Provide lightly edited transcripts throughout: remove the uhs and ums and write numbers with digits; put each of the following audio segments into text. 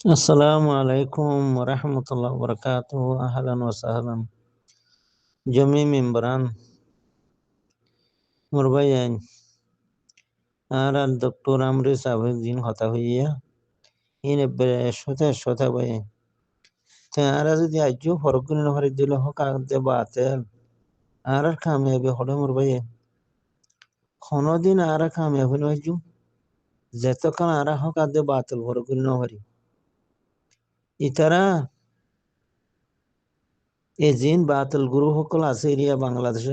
السلام عليكم ورحمة الله وبركاته. أهلا وسهلا جميع ممبران مربيان. أنا الدكتور أمري صاحب الدين خطاوية. إن برشوتة شوتة بيه. تأرى زدي أجو فرقون نهار الدلو هو كأنت باطل. أرى كاميابي خدا مربيان. خنا دين أرى كاميابي نوجو. زتو كان أرى هو كأنت باطل فرقون نهاري. إترا إزين باطل غرو هو كلا سيريا بنغلاديش.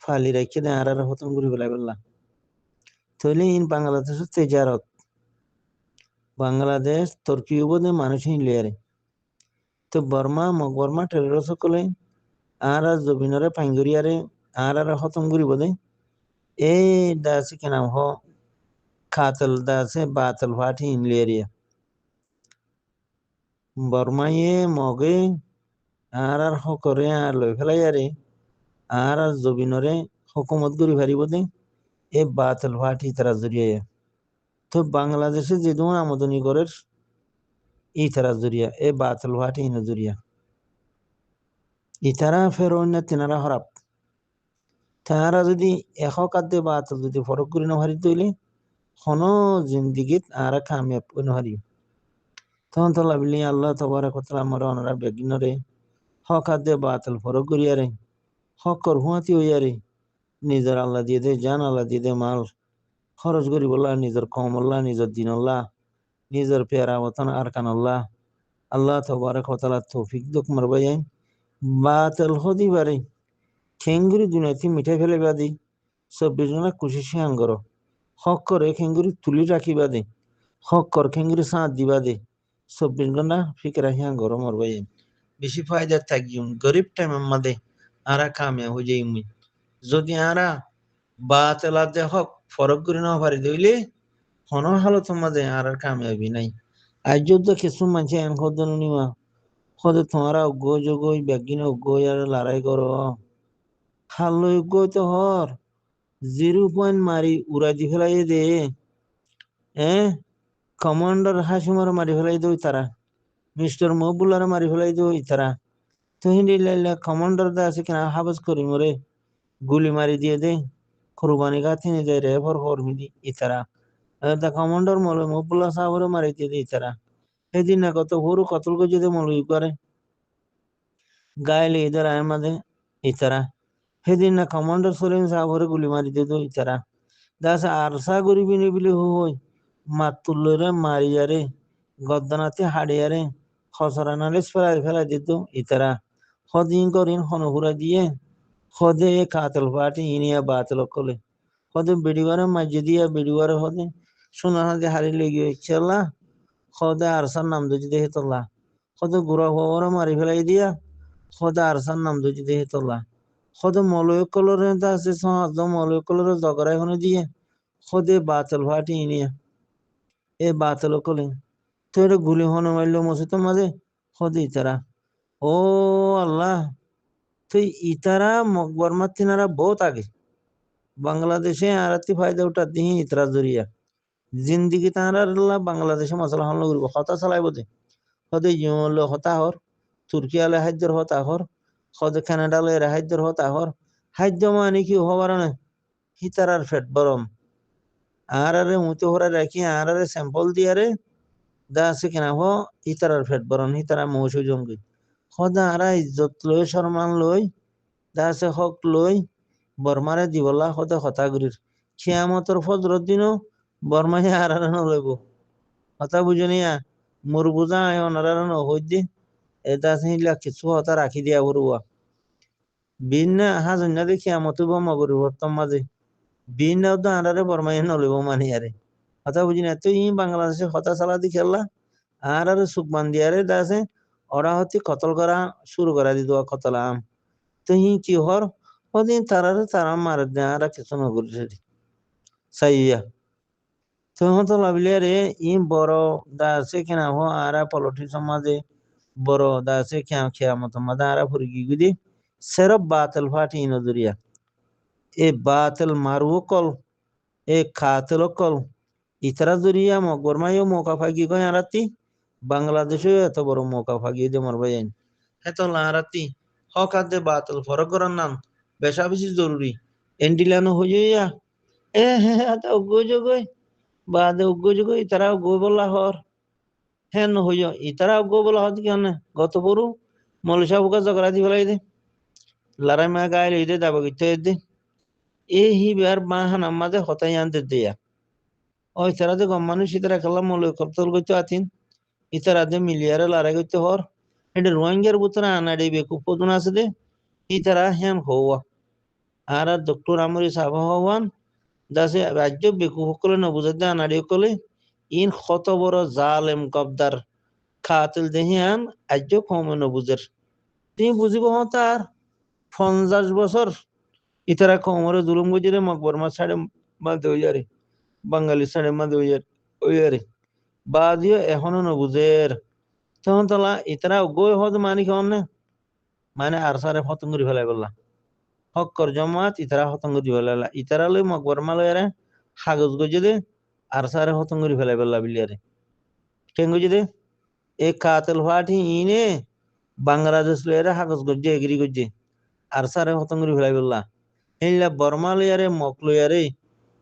ফালি রেখে দেয় আর হতম ঘুরি বেলা তাহলে ইন বাংলাদেশের তেজারত বাংলাদেশ তুর্কি উপদে মানুষ হিলিয়ারে তো বর্মা টেরর সকলে আর জবিনরে পাঙ্গুরিয়ারে আর হতম ঘুরি বদে এই দাসে কেন হ খাতল দাসে বাতল ফাটি ইনলিয়ারিয়া বর্মায়ে মগে আর হকরে আর লই ফেলাইয়ারে আর জবিনরে হুকুমত ঘুরি ফারি বদে এ বাতল ফাটি তারা জড়িয়ে তো বাংলাদেশে যে ধরুন আমদানি করে ইতারা জুরিয়া এ বাতল ভাটি ইন জুরিয়া ইতারা ফের অন্য তিনারা হরাপ তারা যদি এশ কাদ্যে বাতল যদি ফরক করি নহারি তৈলে হন জিন্দিগিত আর কামিয়াব করি নহারি তখন তো লাভলি আল্লাহ তবারক ওয়া তাআলা আমার অনরা বেগিনরে হক কাদ্যে বাতল ফরক করিয়ারে হক কর হুয়াতি হইয়ারে নিজের আল্লাহ দিয়ে দে জান আল্লাহ দিয়ে দে মাল খরচ করি বললা নিজের কম আল্লাহ নিজের দিন আল্লাহ নিজের পেয়ারা ওতন আরকান আল্লাহ আল্লাহ তবারক ওয়া তাআলা তৌফিক দুক মারবাই বাতল হদি পারে খেঙ্গুরি দুনিয়াতে মিঠাই ফেলে বাদি 24 কুশিসে আঙ্গর হক করে খেঙ্গুরি তুলি রাখি বাদে হক কর খেঙ্গুরি সাঁত দিবা দে 24 ফিকে রাখি আঙ্গর মরবাই বেশি ফায়দা থাকিম গরিব টাইম মাদে আরা কামে হয়ে যাই মুই যদি আরা বাতলা দে হক ফরক করি না পারি দইলে হন হালত মাদে আর কামিয়াবি নাই আজ যদি কিছু মানুষ এন খদন নিমা খদে তোমারা গো যোগই ব্যাগিন গো আর লড়াই করো হাল্লো গো তো হর 0 পয়েন্ট মারি উড়া দি ফেলাই দে কমান্ডার হাসিমার মারি ফেলাই দই তারা মিস্টার মবুলার মারি ফেলাই দই তারা তো হিন্দি লাইলা কমান্ডার দা আছে কিনা হাবাস করি মরে গুলি মারি দিয়ে দে কুরবানি গাথি নি যায় রে ফর মিদি ইতারা দা কমান্ডার মলে মবুল্লা সাহরে মারি দিয়ে দে ইতারা সেদিন না কত হরু কতল গো যদি মলই করে গায়ে ইধার আয় মাদে ইতারা সেদিন না কমান্ডার সলিম সাহরে গুলি মারি দিয়ে দো ইতারা দাস আরসা গরিবি নিবিলি হই মাতুল্লরে মারিয়ারে গদ্দানাতে হাড়িয়ারে খসরানালে ফেলা দিত ইতারা হদিন করিন হনহুরা দিয়ে হদে কাতল পাটি ইনিয়া বাতল কলে হদে বিডিওয়ারে মাঝে দিয়া বিডিওয়ারে হদে সোনা হদে হারি লেগে চেলা হদে আরসার নাম দুজি দেহে তোলা হদে গুড়া হওয়ারে মারি ফেলাই দিয়া হদে আরসার নাম দুজি দেহে তোলা হদে মলয় কলরে আছে সমাজ মলয় কলরে জগড়াই হনে দিয়ে হদে বাতল ফাটি ইনিয়া এ বাতল কলে তো এটা গুলি হনে মারল মসজিদ মাঝে হদে ইতারা ও আল্লাহ তো ইতারা বর্মার তিনারা বহুত আগে বাংলাদেশে আরাতি ফায়দা উঠা দিহি ইতরা জরিয়া জিন্দিগি তারা বাংলাদেশে মশলা হামলা করবো হতা চালাই বোধে হদে ইউল হতা হর তুর্কি আলে হাজ্যর হতা হর হদে কানাডা লে হাজ্যর হতা হর হাজ্য মানে কি হবার না হিতারার ফেট বরম আর মুতে হরা রাখি আর স্যাম্পল দিয়ারে দা আছে কিনা হ হিতারার ফেট বরম হিতারা মৌসু জঙ্গি হদা আরা ইজ্জত লই সম্মান লই দা আছে হক লই বর্মারে দিবলা হতে হতাগুরির খিয়ামতর ফজরত দিনও বর্মায় আর নলইব হতা বুঝনিয়া মোর বুঝা অনারা নহদ্দি এটা হিলা কিছু হতা রাখি দিয়া বরুয়া বিন হাজন্যা দেখি খিয়ামত বমা পরিবর্তন মাঝে বিন তো আনারে বর্মায় নলইব মানে আরে হতা বুঝি না তুই বাংলাদেশে হতা চালা দি খেললা আর সুখ বান্দিয়ারে দাসে ওরা হতে কতল করা শুরু করা দিত কতলাম তুই কি হর ওদিন তারা মার দেয়ারা কিছু নগরী সাইয়া তখন তো লাভলিয়া রে ই বড় দাসে কেনা হো আরা পলটি সমাজে বড় দাসে খেয়া মতো মাদা আরা ফুরগি গুদি সেরব বাতল ফাটি নজরিয়া এ বাতল মারু কল এ খাতল কল ইতরা জরিয়া মগরমায়ও মৌকা ফাগি গয় আরাতি বাংলাদেশে এত বড় মৌকা ফাগিয়ে দিয়ে মরবাই আইন এত লারাতি হকাতে বাতল ফরক করার নাম বেশা বেশি জরুরি এন্ডিলানো হয়ে যা এ হ্যাঁ তা উগ্গো যোগই বাদে উগ্গো যোগই তারা উগ্গো বলা হর হ্যাঁ ন হইয় ইতারা উগ্গো বলা হত কি না গত পরু মলসা বুকা জগরা দি ফেলাই দে লড়াই মা গায়ে লই দে দাবা গিতে দে এ হি বের বাহান আমাদের হতাই আনতে দেয়া ওই তারা যে গম মানুষ ইতারা খেলা মল করতল করতে আতিন ইতারা যে মিলিয়ারে লড়াই করতে হর এটা রোহিঙ্গার ভিতরে আনাড়ি বেকুব পদুন আছে দে ইতারা হ্যান হওয়া আর ডক্টর আমরি সাহ হওয়ান দাসে রাজ্য বেকুব সকলে নবুঝে দে আনাড়ি সকলে ইন কত বড় জালেম গবদার খাতিল দেহিয়ান আজ্য কমে নবুজের তুমি বুঝিব তার 50 বছর ইতারা কমরে জুলুম গজিরে মকবরমা ছাড়ে মাঝে হইয়ারে বাঙালি ছাড়ে মাঝে হইয়ারে বাদিও এখনো নবুজের তখন তোলা ইতারা গই হদ মানি কেমন মানে আর সারে হতঙ্গুরি ফেলাই বললা হক্কর জমাত ইতারা হতঙ্গুরি ফেলাইলা ইতারা লই মকবরমা লইয়ারে কাগজ গজে দে আর সারে হতঙ্গুরি ফেলাই বললা বিলিয়ারে কেন গজে দে এই কাতেল ফাটি ইনে বাংলাদেশ লইয়ারে কাগজ গজে এগিরি গজে আর সারে হতঙ্গুরি ফেলাই বললা হেইলা বর্মা লইয়ারে মক লইয়ারে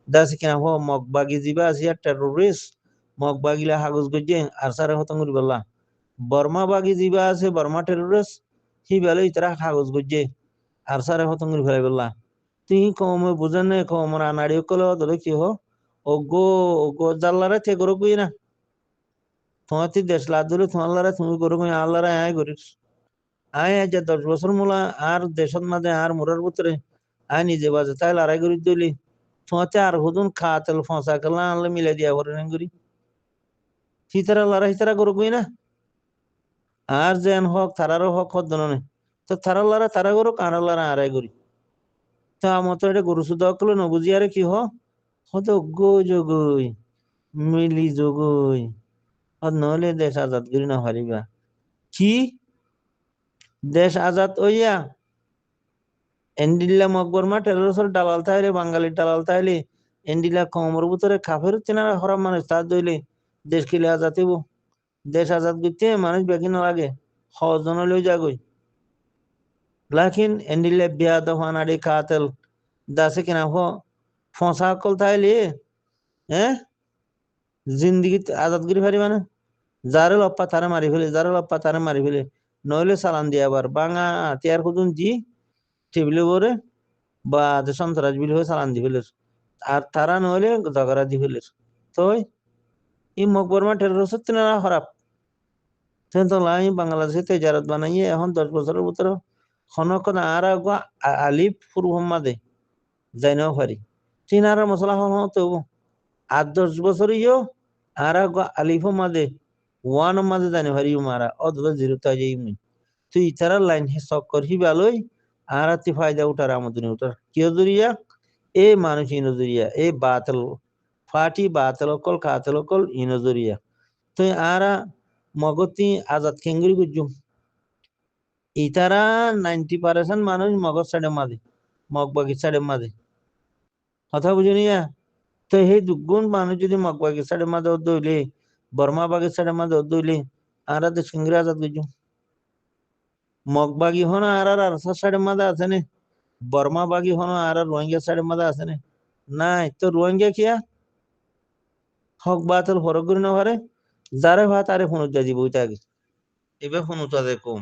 দাসি কেনা হো মক বাগি জিবা আসিয়া টেরোরিস্ট মক বাগিলা কাগজ গজে আর সারে হতঙ্গুরি বললা বর্মা বাগি জিবা আছে বর্মা টেরোরিস্ট হি বেলে ইতারা কাগজ গজে আর সারে হতঙ্গুরি ফেলাই বললা তুই কমে বুঝেন না কমর আনাড়ি কলে ধরে কি হো ওগো ওগো জাল্লারে তে করো কই না তোমার দেশ লাদ ধরে তোমার লারা তুমি করো কই আল্লাহরা আয় করিস আয় আজ 10 বছর মূলা আর দেশের মাঝে আর মোরার ভিতরে আয় নিজে বাজে তাই লড়াই করি দিলি তোমাতে আর হুদুন খাতেল ফসা খেলা আনলে মিলে দিয়া করে করি হিতারা লড়াই হিতারা করো কই না আর যেন হক তারারও হক হদ না তো তারা লড়া তারা করো কারা লড়া আড়াই করি তা মতো এটা গরু শুদ্ধ করলো নবুঝি আরে কি হতো গো যোগই মিলি যোগই আর নহলে দেশ আজাদ করি না হারিবা কি দেশ আজাদ হইয়া এন্ডিল্লা মকবরমা টেরোরিস্টের দালাল তাইলে বাঙালির দালাল তাইলে এন্ডিল্লা কমর ভিতরে কাফের চেনারা হরাম মানুষ তার দইলে দেশ কিলে আজাদ হইব দেশ আজাদ করতে মানুষ বেশি না লাগে সজন লই যাগই লাকিন এন্ডিল্লা বিয়া দফানারি কাতেল দাসে কিনা ফসা কল তাইলে হ্যাঁ জিন্দিগি আজাদ করি পারিবা না যারে লপ্পা তারে মারি ফেলে যারে লপ্পা তারে মারি ফেলে নইলে চালান দিয়ে আবার বাঙা তিয়ার খুদুন জি টেবিলে বরে বা সন্ত্রাস বিল হয়ে চালান দি ফেলে আর তারা নইলে ঝগড়া দি ফেলে তো এই মকবরমা টেরোরিস্ট না খারাপ তো লাই বাংলাদেশে তেজারত বানাইয়ে এখন 10 বছরের ভিতরে খনকন আর আলিফ ফুরুহম্মাদে যাইনাও পারি তিন আর মশলা হতো 8-10 বছর ইয়ো আর আলিফ মাদে ওয়ান মাদে জানি পারি মারা অত জিরো তাই যাই তুই ইতারা লাইন চক্কর হি ভালোই আর তি ফায়দা উঠার আমদনি উঠার কিয় জরিয়া এ মানুষ ইনজরিয়া এ বাতল ফাটি বাতল কল কাতল কল ইনজরিয়া তুই আরা মগতি আজাদ খেঙ্গুরি গুজুম ইতারা 90% মানুষ মগজ সাড়ে মাদে মগবাগি সাড়ে মাদে কথা বুঝিনিয়া তো সেই দুগুণ মানুষ যদি মগবাগি সাড়ে মাদে দইলে বর্মা বাগিচার মাঝে দইলে আর সিংহী আজাদ গুজুম মগবাগি হন আর সাড়ে মাঝে আছে নে বর্মা বাগি হন আর রোহিঙ্গা সাড়ে মাঝে আছে নে নাই তো রোহিঙ্গা কিয়া হক বাতল ফরক করি না পারে যারে ভাত আরে ফোন দিব আগে এবার ফোন উঠা কম